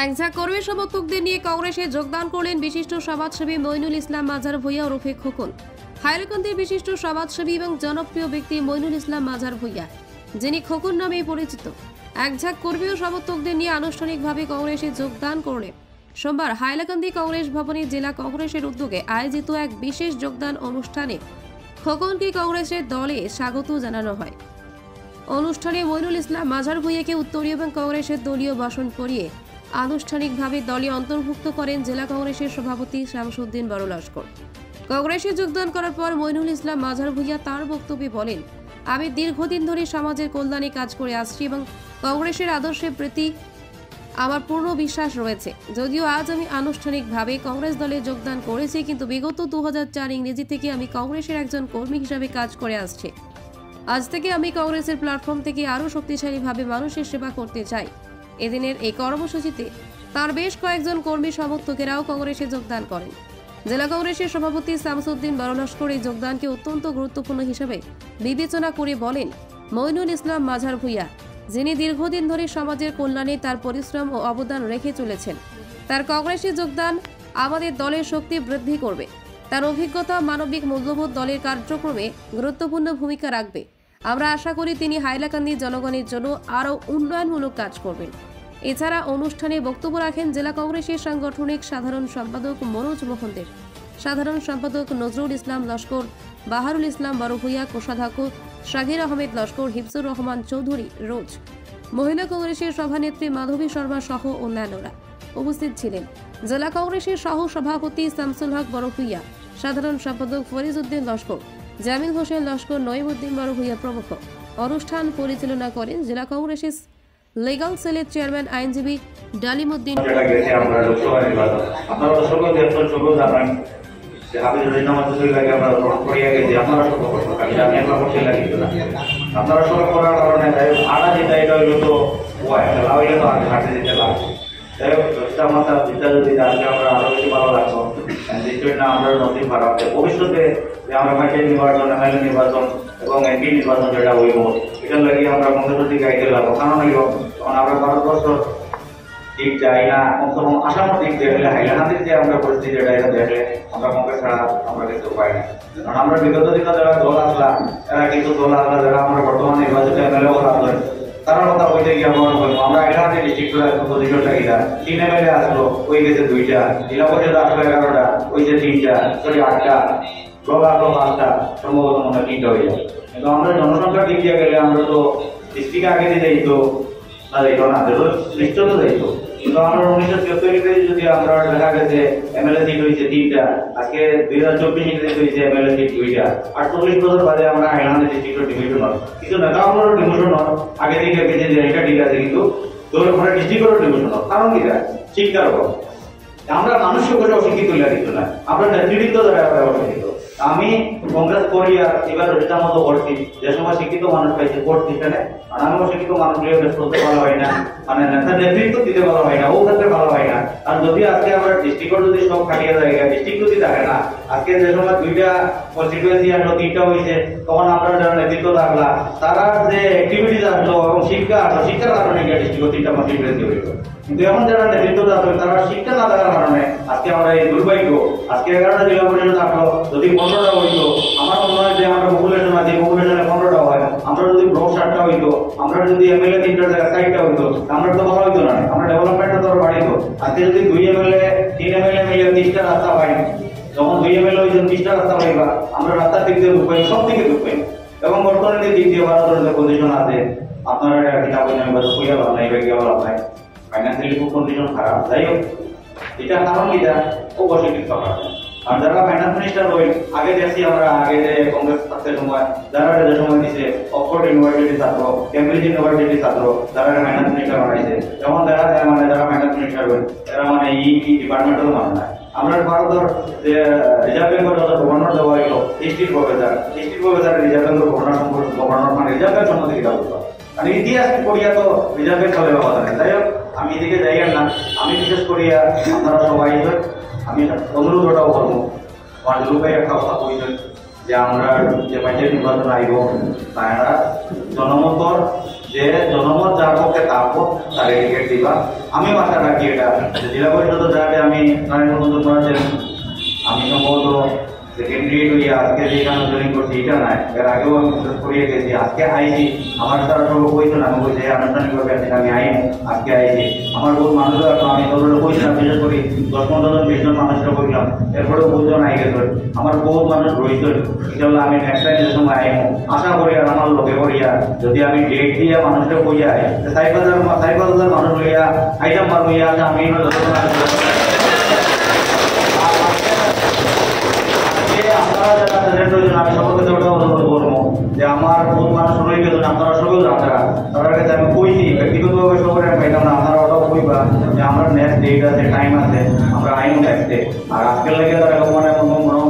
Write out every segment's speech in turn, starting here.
একঝাঁক কর্মী সমর্থকদের নিয়ে কংগ্রেসে যোগদান করলেন বিশিষ্ট সমাজসেবী মইনুল ইসলাম মাজার ভূঁইয়া ওরফে খোকন। হাইলাকান্দির বিশিষ্ট সমাজসেবী এবং জনপ্রিয় ব্যক্তি মইনুল ইসলাম মাজার ভূঁইয়া, যিনি খোকন নামেই পরিচিত, একঝাঁক কর্মী ও সমর্থকদের নিয়ে আনুষ্ঠানিকভাবে কংগ্রেসে যোগদান করলেন। সোমবার হাইলাকান্দি কংগ্রেস ভবনে জেলা কংগ্রেসের উদ্যোগে আয়োজিত এক বিশেষ যোগদান অনুষ্ঠানে খোকনকে কংগ্রেসের দলে স্বাগত জানানো হয়। অনুষ্ঠানে মইনুল ইসলাম মাজার ভূঁইয়াকে উত্তরীয় এবং কংগ্রেসের দলীয় ভাষণ পড়িয়ে আনুষ্ঠানিকভাবে দলে অন্তর্ভুক্ত করেন জেলা কংগ্রেসের সভাপতি শামসুদ্দিন বড় লস্কর। কংগ্রেসে যোগদান করার পর মইনুল ইসলাম মাজার ভূঁইয়া তার বক্তব্যে বলেন, আমি দীর্ঘদিন ধরে সমাজের কল্যাণে কাজ করে আসছি এবং কংগ্রেসের আদর্শের প্রতি আমার পূর্ণ বিশ্বাস রয়েছে। যদিও আজ আমি আনুষ্ঠানিকভাবে কংগ্রেস দলে যোগদান করেছি, কিন্তু বিগত 2004 ইংরেজি থেকে আমি কংগ্রেসের একজন কর্মী হিসাবে কাজ করে আসছি। আজ থেকে আমি কংগ্রেসের প্ল্যাটফর্ম থেকে আরও শক্তিশালীভাবে মানুষের সেবা করতে চাই। এদিনের এই কর্মসূচিতে তার বেশ কয়েকজন কর্মী সমর্থকেরাও কংগ্রেসে যোগদান করেন। জেলা কংগ্রেসের সভাপতি শামসুদ্দিন বড় লস্কর এই যোগদানকে অত্যন্ত গুরুত্বপূর্ণ হিসেবে বিবেচনা করে বলেন, মইনুল ইসলাম মাজার ভূঁইয়া, যিনি দীর্ঘদিন ধরে সমাজের কল্যাণে তার পরিশ্রম ও অবদান রেখে চলেছেন, তার কংগ্রেসে যোগদান আমাদের দলের শক্তি বৃদ্ধি করবে। তার অভিজ্ঞতা মানবিক মূল্যবোধ দলের কার্যক্রমে গুরুত্বপূর্ণ ভূমিকা রাখবে। আমরা আশা করি তিনি হাইলাকান্দির জনগণের জন্য আরও উন্নয়নমূলক কাজ করবেন। এছাড়া অনুষ্ঠানে বক্তব্য রাখেন জেলা কংগ্রেসের সাংগঠনিক সাধারণ সম্পাদক মনোজ মোহন দেব, সাধারণ সম্পাদক নজরুল ইসলাম লস্কর, বাহারুল ইসলাম বড় ভূঁইয়া, কোষাধ্যক্ষ শাহির আহমেদ লস্কর, হিফজুর রহমান চৌধুরী রোজ, মহিলা কংগ্রেসের সভানেত্রী মাধবী শর্মা সহ অন্যান্যরা উপস্থিত ছিলেন। জেলা কংগ্রেসের সহ সভাপতি শামসুল হক বড় ভূঁইয়া, সাধারণ সম্পাদক ফরিজ উদ্দিন লস্কর, জামিল হোসেন লস্কর, নঈমউদ্দিন বড় ভূঁইয়া প্রমুখ। অনুষ্ঠান পরিচালনা করেন জেলা কংগ্রেসের লিগ্যাল সেলের চেয়ারম্যান আইনজীবী ডালিমউদ্দিন। ভবিষ্যতে আমরা নির্বাচন, এমএলএ নির্বাচন এবং এমপি নির্বাচন যেটা হইব, এটার লাগে আমরা কংগ্রেসের দিকে আইতে লাগবো। কারণ হইল আমরা ভারতবর্ষ দিক যাই না, কমসে কম আসামের দিক দেখলে, হাইলাকান্দির যে আমরা পরিস্থিতি যেটা এটা দেখলে আমরা কংগ্রেস ছাড়া আমরা কিছু উপায় নাই। কারণ আমরা বিগত দিনে যারা দল আসলা, এরা কিছু দল আসলা যারা আমরা বর্তমানে নির্বাচনে এমএলএ আসলেন, তারা কথা বলতে গিয়ে আমরা বলবো আমরা হাইলাকান্দি ডিস্ট্রিক্টের পজিশনটা কিনা, 3 এমএলএ আসলো, ওই গেছে 2টা, জেলা পরিষদ আসলো 11টা, ওই যে 3টা, সরি 8টা, ব্লক আসলো 5টা, সম্ভবত মনে হয় 3টা হয়ে যায়। কিন্তু আমরা জনসংখ্যার দিক দিয়ে গেলে আমরা তো ডিস্ট্রিক্ট আগে দিয়ে যাইতো না, যাইতো না, লিস্টও তো যাইতো। কিন্তু আমরা 1974 যদি আমরা দেখা গেছে এমএলএ সিট হয়েছে 3টা, আজকে 2024 হয়েছে এমএলএ সিট 2টা, আর 40 বছর বাদে আমরা হাইলাকান্দি ডিস্ট্রিক্টের ডিভিশন হয়, কিন্তু নেতা আমলের ডিভিশন হয় আগে থেকে গেছে যে এটা ঠিক আছে, কিন্তু দলের ঘরে ডিস্ট্রিক্টের ডিভিশন হয়। কারণ কি শিক্ষার অভাব। আমরা মানুষের উপরে অশিক্ষিত তুলে দিত না, আমরা নেতৃত্ব দ্বারা অশিক্ষিত। আমি কংগ্রেস করি আর এবার রোজটার মতো করছি, যে সময় শিক্ষিত মানুষ পাইছে করছি সেখানে, আর আমি অশিক্ষিত মানুষ করতে ভালো হয় না, মানে নেতার নেতৃত্ব দিতে ভালো হয় না, ও ক্ষেত্রে ভালো হয় না। আর যদি আজকে আমরা ডিস্ট্রিক্ট যদি সব খাটিয়ে যায়, ডিস্ট্রিক্ট যদি থাকে না, আজকে যে সময় 2টা কনস্টিটুয়েন্সি আসলো, 3টা হয়েছে, তখন আমরা যারা নেতৃত্ব থাকলা তারা যে অ্যাক্টিভিটিস আসলো এবং শিক্ষা আসলো, শিক্ষার কারণে ডিস্ট্রিক্ট 3টা কনস্টিটুয়েন্সি হইল। কিন্তু এখন যারা নেতৃত্ব থাকবে তারা শিক্ষা না থাকার কারণে আজকে আমরা এই দুর্ভাগ্য, আজকে 11টা জেলা পরিষদ থাকলো, যদি 15টা হইতো, আমার মনে হয় যে আমরা পপুলেশন আছে, পপুলেশনে 15টা হয়, আমরা যদি ব্লক 7টা হইতো, আমরা যদি এমএলএ 3টার জায়গায় 4টা হইতো, আমরা তো ভালো হইতো না, আমরা ডেভেলপমেন্টটা তো বাড়িতো। আজকে যদি 2 এমএলএ 3 এমএলএ মিলে 30টা রাস্তা পাই, যখন 2 এমএলএ হয়েছেন 30টা রাস্তা পাইবা, আমরা রাস্তার দিক দিয়ে ঢুকবাই, সব দিকে ঢুকবাই। এবং অর্থনীতির দিক দিয়ে ভারতের যে পজিশন আছে, আপনারা কিতাব খুঁজে লাভ নাই, বেগে লাভ নাই, ফাইন্যান্সিয়ালি খুব কন্ডিশন খারাপ। যাই হোক, এটা কারণ এটা অবশ্যই সরকার। আর যারা ফাইন্যান্স মিনিস্টার হইল, আগে দেখছি আমরা আগে যে কংগ্রেস থাকতে সময় যারা যে সময় দিছে, অক্সফোর্ড ইউনিভার্সিটির ছাত্র, কেমব্রিজ ইউনিভার্সিটির ছাত্র, যারা ফাইন্যান্স মিনিস্টার বানাইছে, যেমন দেখা যায় মানে যারা ফাইন্যান্স মিনিস্টার হইল এরা মানে এই ডিপার্টমেন্টেও মানে না। আমরা ভারতের যে রিজার্ভ ব্যাংকের যত গভর্নর দেওয়া হইল, হিস্ট্রির প্রফেসর রিজার্ভ ব্যাংকের গভর্নর মানে রিজার্ভ ব্যাংক সম্বন্ধে কিতাব করতো। মানে ইতিহাস করিয়া তো রিজার্ভ ব্যাংক চলে ব্যবস্থা নেই। যাই হোক, আমি এদিকে যাই না, আমি বিশেষ করিয়া আপনারা সবাই আমি অনুরোধটাও করবো, আমার দুর্ভাই একটা কথা বলছেন যে আমরা যে পঞ্চায়েত নির্বাচন আইব, তারা জনমতর যে যে জনমত যার পক্ষে থাকবো তার টিকিট দিবা। আমি আশা রাখি এটা জেলা পরিষদ যাতে আমি করেছেন, আমি সম্ভবত সেকেন্ডারি হইয়া আজকে যেখানে জয়েন করছি এটা নাই, এর আগেও আমি প্রসেস করিয়ে গেছি। আজকে আইছি আমার তারা সব কইতো না, আমি বলছি আনুষ্ঠানিকভাবে আজকে আমি আইন আজকে আইছি। আমার বহু মানুষ আমি তোদের কইছি না, বিশেষ করি 10-15 জন 20 জন মানুষরা কইলাম, এরপরেও বহুজন আই গেছে। আমার বহু মানুষ রয়েছে, ইনশাল্লাহ আমি নেক্সট টাইম যে সময় আইমো আশা করি আর আমার লোকে করিয়া যদি আমি ডেট দিয়ে মানুষকে কইয়া সাইফ হাজার মানুষ লইয়া আইটাম বার হইয়া আছে। আমি আপনারা যারা প্রেজেন্ট হয়েছেন আমি সকলকে ওটা অনুরোধ করবো যে আমার বহু মানুষ রয়ে গেছেন, আপনারা সকল আপনারা তাদের কাছে আমি কইছি ব্যক্তিগতভাবে সকলে আমি পাইতাম না, আপনারা ওটাও কইবা যে আমরা নেক্সট ডেট আছে, টাইম আছে, আমরা আইন দেখতে। আর আজকের লেগে তারা মানে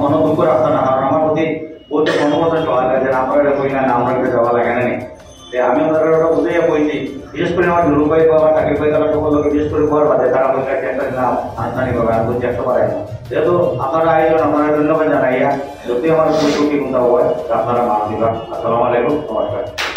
মনোদুঃখ রাখতে না, কারণ আমার প্রতি বহুত মনোবতা জমা গেছে, আমরা এটা কই না, আমরা এটা যাওয়া লাগে না। আমি তাদের ওটা বুঝাইয়া কইছি, বিশেষ করে আমার নুরু ভাই বাবা তাকে ভাই তারা সকলকে বিশেষ করে পর বাদে তারা বলছে একটা নাম আনুষ্ঠানিকভাবে আমি বলছি 100 বার যেহেতু আপনারা আয়োজন আপনারা ধন্যবাদ জানাইয়া যদি আমার কোনো ত্রুটি হয় আপনারা মাফ দিবা। আসসালামু আলাইকুম, নমস্কার।